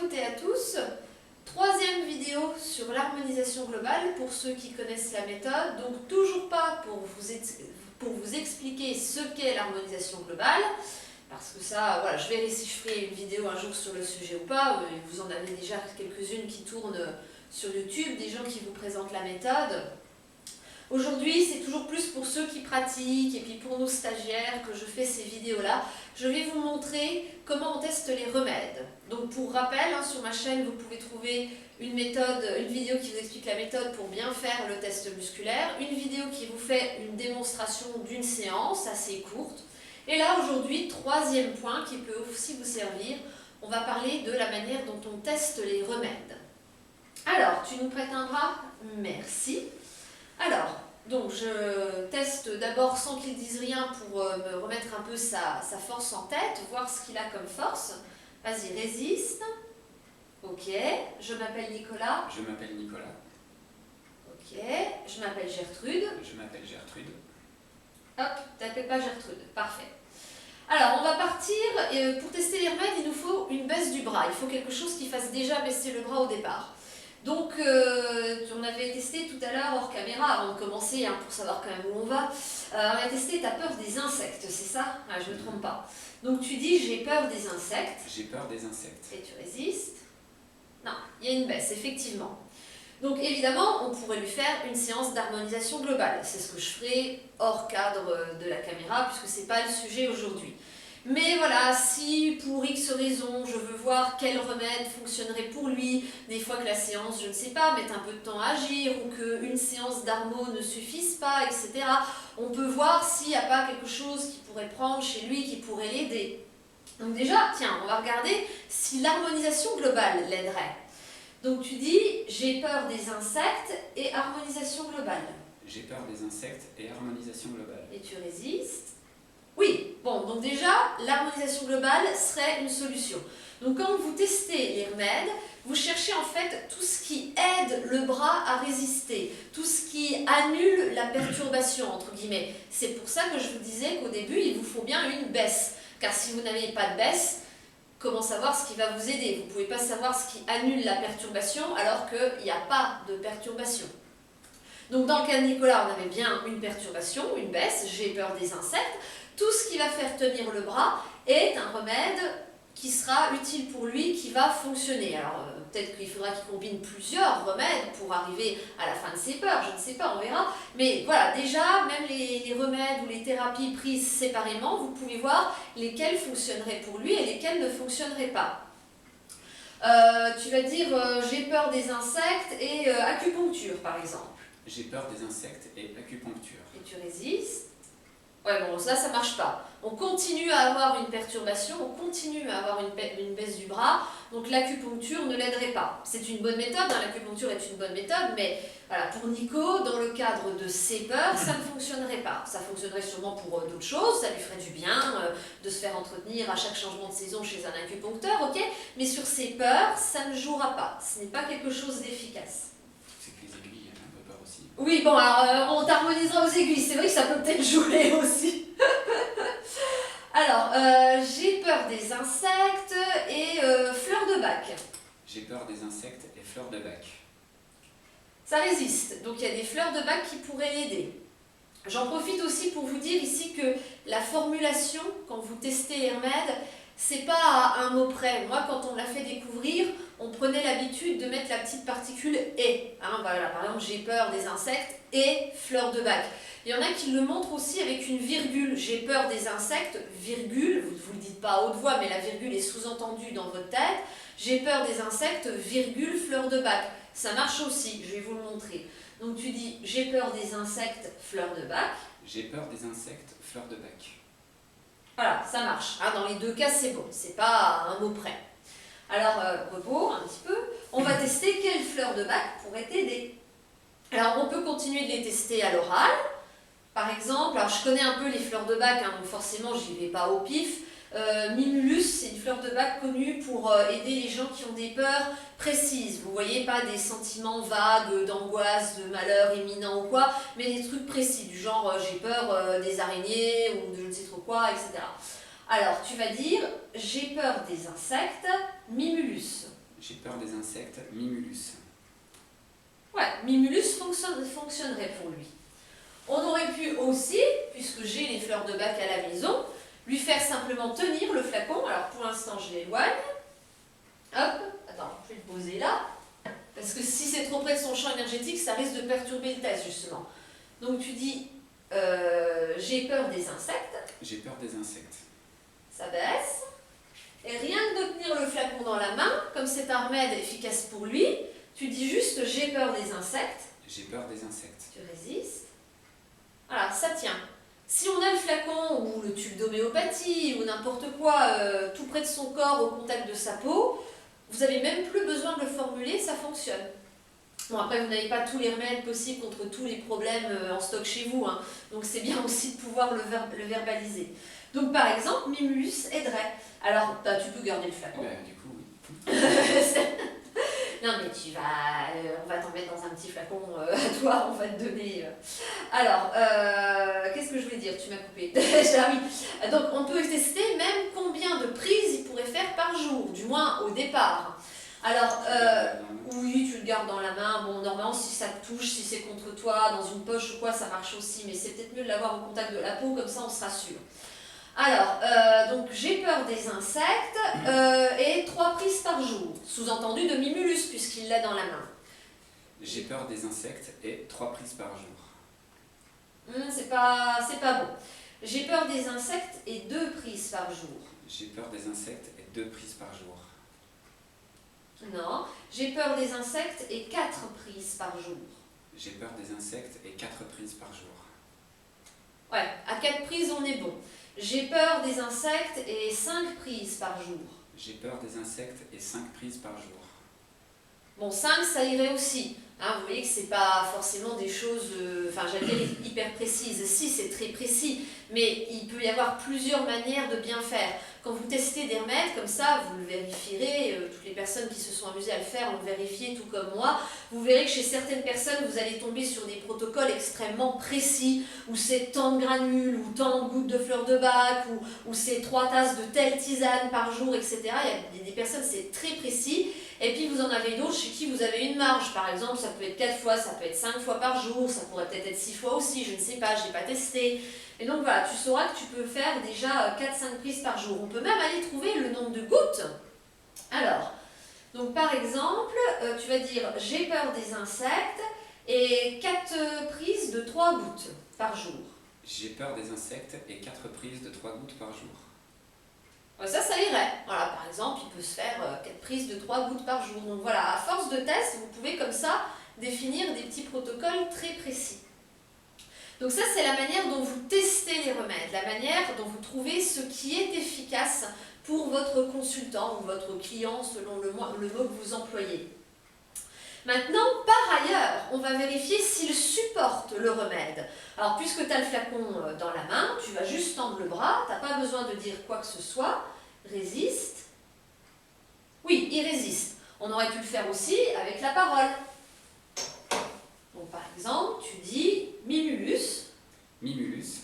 toutes et à tous. Troisième vidéo sur l'harmonisation globale pour ceux qui connaissent la méthode. Donc toujours pas pour vous expliquer ce qu'est l'harmonisation globale, parce que ça, voilà, je verrai si je ferai une vidéo un jour sur le sujet ou pas. Vous en avez déjà quelques-unes qui tournent sur YouTube, des gens qui vous présentent la méthode. Aujourd'hui, c'est toujours plus pour ceux qui pratiquent et puis pour nos stagiaires que je fais ces vidéos-là. Je vais vous montrer comment on teste les remèdes. Donc pour rappel, sur ma chaîne, vous pouvez trouver une vidéo qui vous explique la méthode pour bien faire le test musculaire, une vidéo qui vous fait une démonstration d'une séance assez courte. Et là, aujourd'hui, troisième point qui peut aussi vous servir, on va parler de la manière dont on teste les remèdes. Alors, tu nous prêtes un bras? Merci. Alors, donc je teste d'abord sans qu'il dise rien pour me remettre un peu sa force en tête, voir ce qu'il a comme force. Vas-y, résiste. Ok, je m'appelle Nicolas. Je m'appelle Nicolas. Ok, je m'appelle Gertrude. Je m'appelle Gertrude. Hop, t'appelles pas Gertrude, parfait. Alors, on va partir, et pour tester les remèdes, il nous faut une baisse du bras. Il faut quelque chose qui fasse déjà baisser le bras au départ. Donc, on avait testé tout à l'heure hors caméra, avant de commencer, pour savoir quand même où on va. On a testé ta peur des insectes, c'est ça? Je ne me trompe pas. Donc tu dis j'ai peur des insectes. J'ai peur des insectes. Et tu résistes. Non, il y a une baisse, effectivement. Donc évidemment, on pourrait lui faire une séance d'harmonisation globale. C'est ce que je ferai hors cadre de la caméra, puisque ce n'est pas le sujet aujourd'hui. Mais voilà, si pour X raison, je veux voir quel remède fonctionnerait pour lui, des fois que la séance, je ne sais pas, mette un peu de temps à agir, ou qu'une séance d'harmo ne suffise pas, etc. On peut voir s'il n'y a pas quelque chose qu'il pourrait prendre chez lui qui pourrait l'aider. Donc déjà, tiens, on va regarder si l'harmonisation globale l'aiderait. Donc tu dis, j'ai peur des insectes et harmonisation globale. J'ai peur des insectes et harmonisation globale. Et tu résistes. Oui, bon, donc déjà, l'harmonisation globale serait une solution. Donc quand vous testez les remèdes, vous cherchez en fait tout ce qui aide le bras à résister, tout ce qui annule la perturbation, entre guillemets. C'est pour ça que je vous disais qu'au début, il vous faut bien une baisse. Car si vous n'avez pas de baisse, comment savoir ce qui va vous aider? Vous ne pouvez pas savoir ce qui annule la perturbation alors qu'il n'y a pas de perturbation. Donc dans le cas de Nicolas, on avait bien une perturbation, une baisse, j'ai peur des insectes. Tout ce qui va faire tenir le bras est un remède qui sera utile pour lui, qui va fonctionner. Alors peut-être qu'il faudra qu'il combine plusieurs remèdes pour arriver à la fin de ses peurs, je ne sais pas, on verra. Mais voilà, déjà, même les remèdes ou les thérapies prises séparément, vous pouvez voir lesquelles fonctionneraient pour lui et lesquelles ne fonctionneraient pas. Tu vas dire j'ai peur des insectes et acupuncture par exemple. J'ai peur des insectes et acupuncture. Et tu résistes. Ouais, bon, ça marche pas. On continue à avoir une perturbation, on continue à avoir une baisse du bras, donc l'acupuncture ne l'aiderait pas. C'est une bonne méthode, l'acupuncture est une bonne méthode, mais voilà, pour Nico, dans le cadre de ses peurs, ça ne fonctionnerait pas. Ça fonctionnerait sûrement pour d'autres choses, ça lui ferait du bien de se faire entretenir à chaque changement de saison chez un acupuncteur, ok? Mais sur ses peurs, ça ne jouera pas. Ce n'est pas quelque chose d'efficace. C'est que les aiguilles, j'ai un peu peur aussi. Oui, bon, alors on t'harmonisera aux aiguilles, c'est vrai que ça peut peut-être jouer aussi. Alors, j'ai peur des insectes et fleurs de bac. J'ai peur des insectes et fleurs de bac. Ça résiste, donc il y a des fleurs de bac qui pourraient l'aider. J'en profite aussi pour vous dire ici que la formulation, quand vous testez les remèdes, c'est pas à un mot près. Moi, quand on me l'a fait découvrir, on prenait l'habitude de mettre la petite particule « et ». Voilà, par exemple, j'ai peur des insectes et fleurs de bac. Il y en a qui le montrent aussi avec une virgule. J'ai peur des insectes, virgule, vous ne vous le dites pas à haute voix, mais la virgule est sous-entendue dans votre tête. J'ai peur des insectes, virgule, fleurs de bac. Ça marche aussi, je vais vous le montrer. Donc tu dis j'ai peur des insectes, fleurs de bac. J'ai peur des insectes, fleurs de bac. Voilà, ça marche. Dans les deux cas, c'est bon. C'est pas à un mot près. Alors, repos un petit peu. On va tester quelles fleurs de bac pourraient t'aider. Alors, on peut continuer de les tester à l'oral. Par exemple, alors je connais un peu les fleurs de bac, donc forcément, j'y vais pas au pif. Mimulus, c'est une fleur de bac connue pour aider les gens qui ont des peurs précises. Vous voyez, pas des sentiments vagues, d'angoisse, de malheur imminent ou quoi, mais des trucs précis, du genre j'ai peur des araignées ou de je ne sais trop quoi, etc. Alors, tu vas dire j'ai peur des insectes, Mimulus. J'ai peur des insectes. Mimulus. Ouais, Mimulus fonctionnerait pour lui. On aurait pu aussi, puisque j'ai les fleurs de bac à la maison, lui faire simplement tenir le flacon. Alors pour l'instant, je l'éloigne. Hop, attends, je vais le poser là. Parce que si c'est trop près de son champ énergétique, ça risque de perturber le test, justement. Donc tu dis, j'ai peur des insectes. J'ai peur des insectes. Ça baisse. Et rien que de tenir le flacon dans la main, comme c'est un remède efficace pour lui, tu dis juste, j'ai peur des insectes. J'ai peur des insectes. Tu résistes. Voilà, ça tient. Si on a le flacon ou le tube d'homéopathie ou n'importe quoi tout près de son corps au contact de sa peau, vous n'avez même plus besoin de le formuler, ça fonctionne. Bon, après, vous n'avez pas tous les remèdes possibles contre tous les problèmes en stock chez vous, hein. Donc c'est bien aussi de pouvoir le verbaliser. Donc par exemple, Mimulus aiderait. Alors, bah, tu peux garder le flacon. Du coup, oui. Non mais tu vas, on va t'en mettre dans un petit flacon à toi, on va te donner. Alors, qu'est-ce que je voulais dire? Tu m'as coupé. Ah oui. Donc on peut tester même combien de prises il pourrait faire par jour, du moins au départ. Alors, oui, tu le gardes dans la main. Bon, normalement, si ça te touche, si c'est contre toi, dans une poche ou quoi, ça marche aussi. Mais c'est peut-être mieux de l'avoir au contact de la peau, comme ça on se rassure. Alors, donc j'ai peur des insectes et 3 prises par jour. Sous-entendu de Mimulus, puisqu'il l'a dans la main. J'ai peur des insectes et 3 prises par jour. C'est pas bon. J'ai peur des insectes et 2 prises par jour. J'ai peur des insectes et 2 prises par jour. Non. J'ai peur des insectes et 4 prises par jour. J'ai peur des insectes et 4 prises par jour. Ouais, à 4 prises, on est bon. J'ai peur des insectes et 5 prises par jour. J'ai peur des insectes et 5 prises par jour. Bon, 5, ça irait aussi. Hein, vous voyez que c'est pas forcément des choses, j'allais dire hyper précises. Si, c'est très précis, mais il peut y avoir plusieurs manières de bien faire. Quand vous testez des remèdes comme ça, vous le vérifierez, toutes les personnes qui se sont amusées à le faire ont vérifié tout comme moi, vous verrez que chez certaines personnes, vous allez tomber sur des protocoles extrêmement précis, où c'est tant de granules, ou tant de gouttes de fleurs de bac, ou c'est 3 tasses de telle tisane par jour, etc. Il y a des personnes, c'est très précis. Et puis vous en avez d'autres chez qui vous avez une marge. Par exemple, ça peut être 4 fois, ça peut être 5 fois par jour, ça pourrait peut-être être 6 fois aussi, je ne sais pas, je n'ai pas testé. Et donc voilà, tu sauras que tu peux faire déjà 4-5 prises par jour. On peut même aller trouver le nombre de gouttes. Alors, donc par exemple, tu vas dire j'ai peur des insectes et 4 prises de 3 gouttes par jour. J'ai peur des insectes et 4 prises de 3 gouttes par jour. Ça irait. Voilà, par exemple, il peut se faire 4 prises de 3 gouttes par jour. Donc voilà, à force de test, vous pouvez comme ça définir des petits protocoles très précis. Donc ça, c'est la manière dont vous testez les remèdes, la manière dont vous trouvez ce qui est efficace pour votre consultant ou votre client, selon le mot que vous employez. Maintenant, par ailleurs, on va vérifier s'il supporte le remède. Alors, puisque tu as le flacon dans la main, tu vas juste tendre le bras, tu n'as pas besoin de dire quoi que ce soit. Résiste. Oui, il résiste. On aurait pu le faire aussi avec la parole. Donc, par exemple, tu dis Mimulus. Mimulus.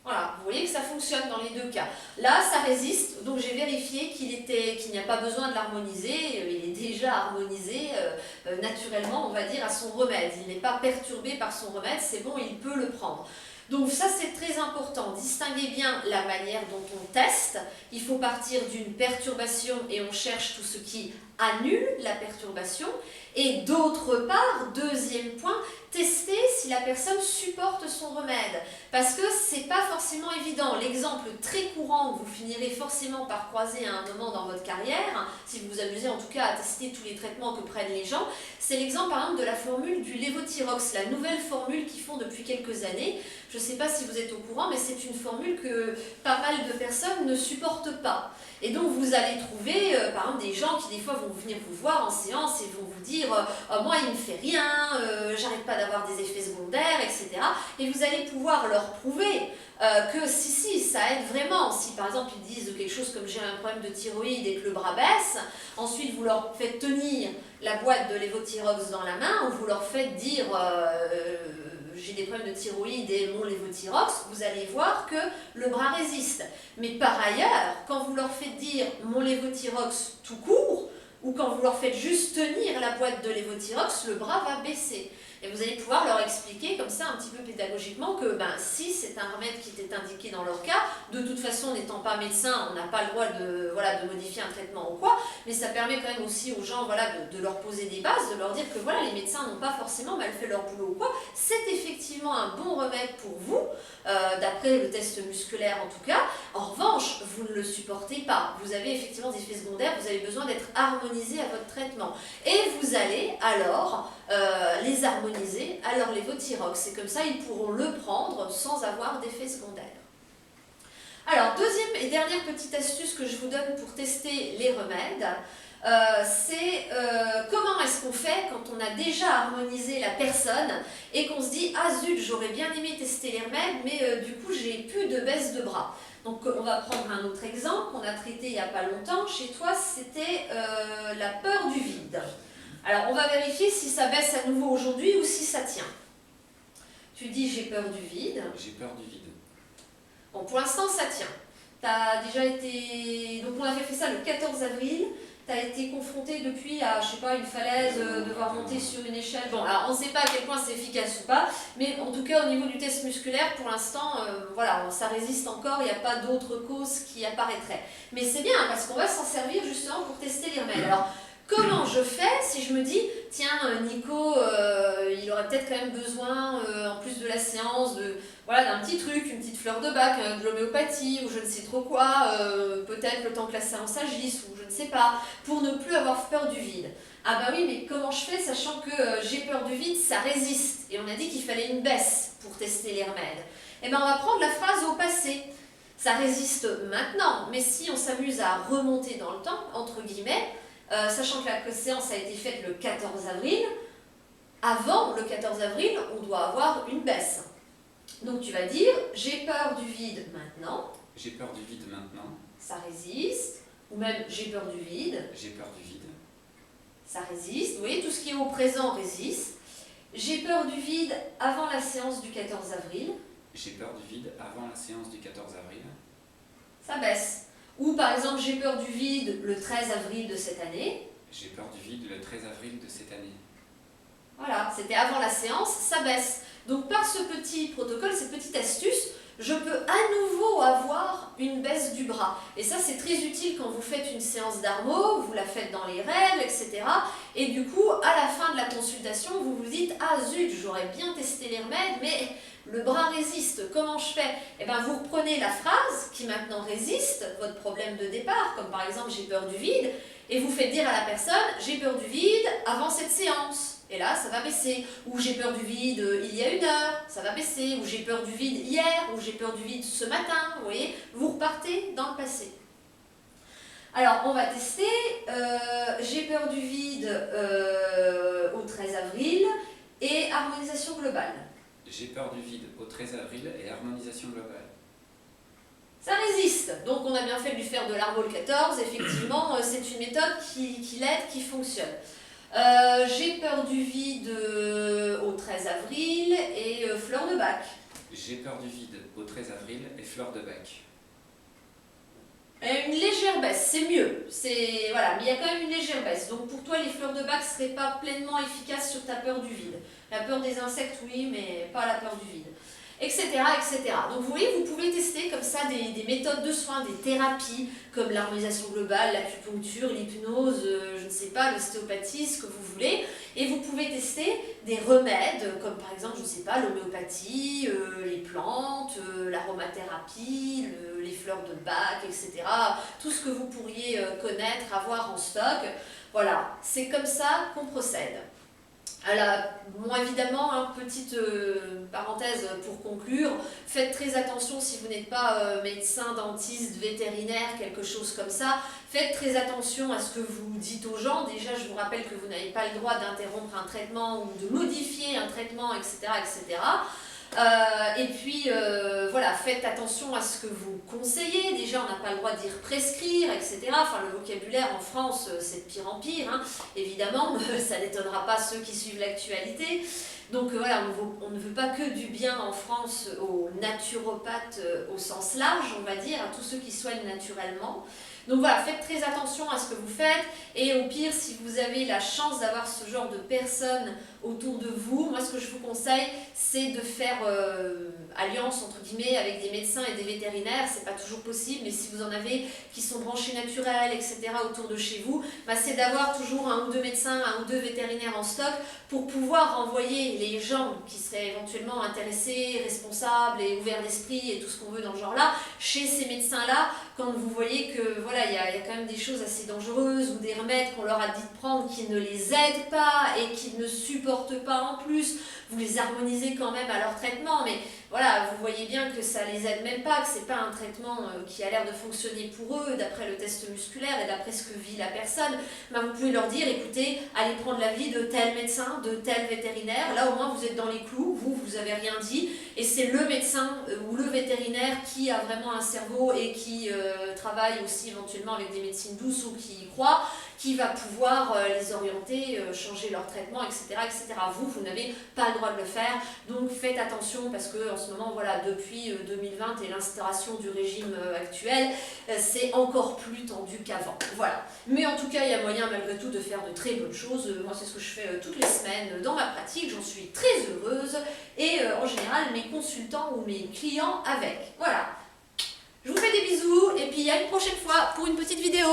Voilà, vous voyez que ça fonctionne dans les deux cas. Là, ça résiste, donc j'ai vérifié qu'il n'y a pas besoin de l'harmoniser, il est déjà harmonisé naturellement, on va dire, à son remède. Il n'est pas perturbé par son remède, c'est bon, il peut le prendre. Donc ça, c'est très important. Distinguez bien la manière dont on teste. Il faut partir d'une perturbation et on cherche tout ce qui annule la perturbation. Et d'autre part, deuxième point, tester si la personne supporte son remède. Parce que c'est pas forcément évident. L'exemple très courant que vous finirez forcément par croiser à un moment dans votre carrière, si vous vous amusez en tout cas à tester tous les traitements que prennent les gens, c'est l'exemple par exemple de la formule du Levothyrox, la nouvelle formule qu'ils font depuis quelques années. Je ne sais pas si vous êtes au courant, mais c'est une formule que pas mal de personnes ne supportent pas. Et donc vous allez trouver par exemple des gens qui des fois vont venir vous voir en séance et vont vous dire oh, moi il ne me fait rien, j'arrête pas d'avoir des effets secondaires, etc. Et vous allez pouvoir leur prouver que si, ça aide vraiment. Si par exemple ils disent quelque chose comme j'ai un problème de thyroïde et que le bras baisse, ensuite vous leur faites tenir la boîte de Levothyrox dans la main, ou vous leur faites dire j'ai des problèmes de thyroïde et mon Levothyrox, vous allez voir que le bras résiste. Mais par ailleurs, quand vous leur faites dire mon Levothyrox tout court, ou quand vous leur faites juste tenir la boîte de Levothyrox, le bras va baisser. Et vous allez pouvoir leur expliquer comme ça un petit peu pédagogiquement que si c'est un remède qui était indiqué dans leur cas, de toute façon n'étant pas médecin, on n'a pas le droit de modifier un traitement ou quoi, mais ça permet quand même aussi aux gens de leur poser des bases, de leur dire que les médecins n'ont pas forcément mal fait leur boulot ou quoi, c'est effectivement un bon remède pour vous, d'après le test musculaire en tout cas. En revanche, vous ne le supportez pas, vous avez effectivement des effets secondaires, vous avez besoin d'être harmonisé à votre traitement. Et vous allez alors les harmoniser à leur Levothyrox. C'est comme ça, ils pourront le prendre sans avoir d'effets secondaires. Alors, deuxième et dernière petite astuce que je vous donne pour tester les remèdes, c'est comment est-ce qu'on fait quand on a déjà harmonisé la personne et qu'on se dit « Ah zut, j'aurais bien aimé tester les remèdes, mais du coup, j'ai plus de baisse de bras. » Donc, on va prendre un autre exemple qu'on a traité il n'y a pas longtemps. Chez toi, c'était la peur du vide. Alors, on va vérifier si ça baisse à nouveau aujourd'hui ou si ça tient. Tu dis « J'ai peur du vide ». J'ai peur du vide. Bon, pour l'instant, ça tient. Tu as déjà été... Donc, on avait fait ça le 14 avril. Tu as été confronté depuis à, je sais pas, une falaise, devoir monter sur une échelle. Bon, alors, on ne sait pas à quel point c'est efficace ou pas, mais en tout cas, au niveau du test musculaire, pour l'instant, ça résiste encore, il n'y a pas d'autres causes qui apparaîtraient. Mais c'est bien, parce qu'on va s'en servir justement pour tester les remèdes. Alors, comment je fais si je me dis, tiens, Nico, il aurait peut-être quand même besoin, en plus de la séance, d'un petit truc, une petite fleur de bac, de l'homéopathie, ou je ne sais trop quoi, peut-être le temps que la séance agisse, ou je ne sais pas, pour ne plus avoir peur du vide. Ah bah oui, mais comment je fais, sachant que j'ai peur du vide, ça résiste. Et on a dit qu'il fallait une baisse pour tester les remèdes. Eh bien, on va prendre la phrase au passé. Ça résiste maintenant, mais si on s'amuse à remonter dans le temps, entre guillemets, sachant que la séance a été faite le 14 avril, avant le 14 avril, on doit avoir une baisse. Donc tu vas dire, j'ai peur du vide maintenant. J'ai peur du vide maintenant. Ça résiste. Ou même, j'ai peur du vide. J'ai peur du vide. Ça résiste. Vous voyez, tout ce qui est au présent résiste. J'ai peur du vide avant la séance du 14 avril. J'ai peur du vide avant la séance du 14 avril. Ça baisse. Ou par exemple, j'ai peur du vide le 13 avril de cette année. J'ai peur du vide le 13 avril de cette année. Voilà, c'était avant la séance, ça baisse. Donc par ce petit protocole, cette petite astuce, je peux à nouveau avoir une baisse du bras. Et ça, c'est très utile quand vous faites une séance d'armo, vous la faites dans les règles, etc. Et du coup, à la fin de la consultation, vous vous dites « Ah zut, j'aurais bien testé les remèdes, mais le bras résiste, comment je fais ?» Eh bien, vous reprenez la phrase qui maintenant résiste, votre problème de départ, comme par exemple « J'ai peur du vide », et vous faites dire à la personne « J'ai peur du vide avant cette séance ». Et là, ça va baisser. Ou j'ai peur du vide il y a 1 heure, ça va baisser. Ou j'ai peur du vide hier, ou j'ai peur du vide ce matin. Vous voyez, vous repartez dans le passé. Alors, on va tester. J'ai peur du vide au 13 avril et harmonisation globale. J'ai peur du vide au 13 avril et harmonisation globale. Ça résiste. Donc, on a bien fait de lui faire de l'armo le 14. Effectivement, c'est une méthode qui l'aide, qui fonctionne. J'ai peur du vide au 13 avril et fleur de bac. J'ai peur du vide au 13 avril et fleur de bac. Une légère baisse, c'est mieux. Voilà, mais il y a quand même une légère baisse. Donc pour toi, les fleurs de bac ne seraient pas pleinement efficaces sur ta peur du vide. La peur des insectes, oui, mais pas la peur du vide. Etc., etc. Donc vous voyez, vous pouvez tester comme ça des méthodes de soins, des thérapies, comme l'harmonisation globale, l'acupuncture, l'hypnose, je ne sais pas, l'ostéopathie, ce que vous voulez. Et vous pouvez tester des remèdes, comme par exemple, je ne sais pas, l'homéopathie, les plantes, l'aromathérapie, les fleurs de bac, etc. Tout ce que vous pourriez connaître, avoir en stock. Voilà, c'est comme ça qu'on procède. Alors, bon, évidemment, petite parenthèse pour conclure, faites très attention si vous n'êtes pas médecin, dentiste, vétérinaire, quelque chose comme ça. Faites très attention à ce que vous dites aux gens. Déjà, je vous rappelle que vous n'avez pas le droit d'interrompre un traitement ou de modifier un traitement, etc., etc. Et puis, voilà, faites attention à ce que vous conseillez. Déjà, on n'a pas le droit de dire prescrire, etc. Enfin, le vocabulaire en France, c'est de pire en pire, hein. Évidemment, ça n'étonnera pas ceux qui suivent l'actualité. Donc voilà, on ne veut pas que du bien en France aux naturopathes au sens large, on va dire, à tous ceux qui soignent naturellement. Donc voilà, faites très attention à ce que vous faites et au pire, si vous avez la chance d'avoir ce genre de personnes autour de vous, moi ce que je vous conseille, c'est de faire alliance entre guillemets avec des médecins et des vétérinaires. C'est pas toujours possible, mais si vous en avez qui sont branchés naturels, etc. autour de chez vous, bah, c'est d'avoir toujours un ou deux médecins, un ou deux vétérinaires en stock pour pouvoir envoyer les gens qui seraient éventuellement intéressés, responsables et ouverts d'esprit et tout ce qu'on veut dans ce genre-là, chez ces médecins-là, quand vous voyez que voilà, il y a quand même des choses assez dangereuses ou des remèdes qu'on leur a dit de prendre qui ne les aident pas et qui ne supportent pas en plus, vous les harmonisez quand même à leur traitement, mais voilà, vous voyez bien que ça les aide même pas, que c'est pas un traitement qui a l'air de fonctionner pour eux d'après le test musculaire et d'après ce que vit la personne. Ben, vous pouvez leur dire, écoutez, allez prendre l'avis de tel médecin, de tel vétérinaire, là au moins vous êtes dans les clous, vous avez rien dit, et c'est le médecin ou le vétérinaire qui a vraiment un cerveau et qui travaille aussi éventuellement avec des médecines douces ou qui y croit, qui va pouvoir les orienter, changer leur traitement, etc. etc. Vous n'avez pas le droit de le faire, donc faites attention parce que en ce moment, voilà, depuis 2020 et l'instauration du régime actuel, c'est encore plus tendu qu'avant. Voilà. Mais en tout cas, il y a moyen malgré tout de faire de très bonnes choses. Moi, c'est ce que je fais toutes les semaines dans ma pratique, j'en suis très heureuse et en général, mes consultants ou mes clients avec. Voilà. Je vous fais des bisous et puis à une prochaine fois pour une petite vidéo.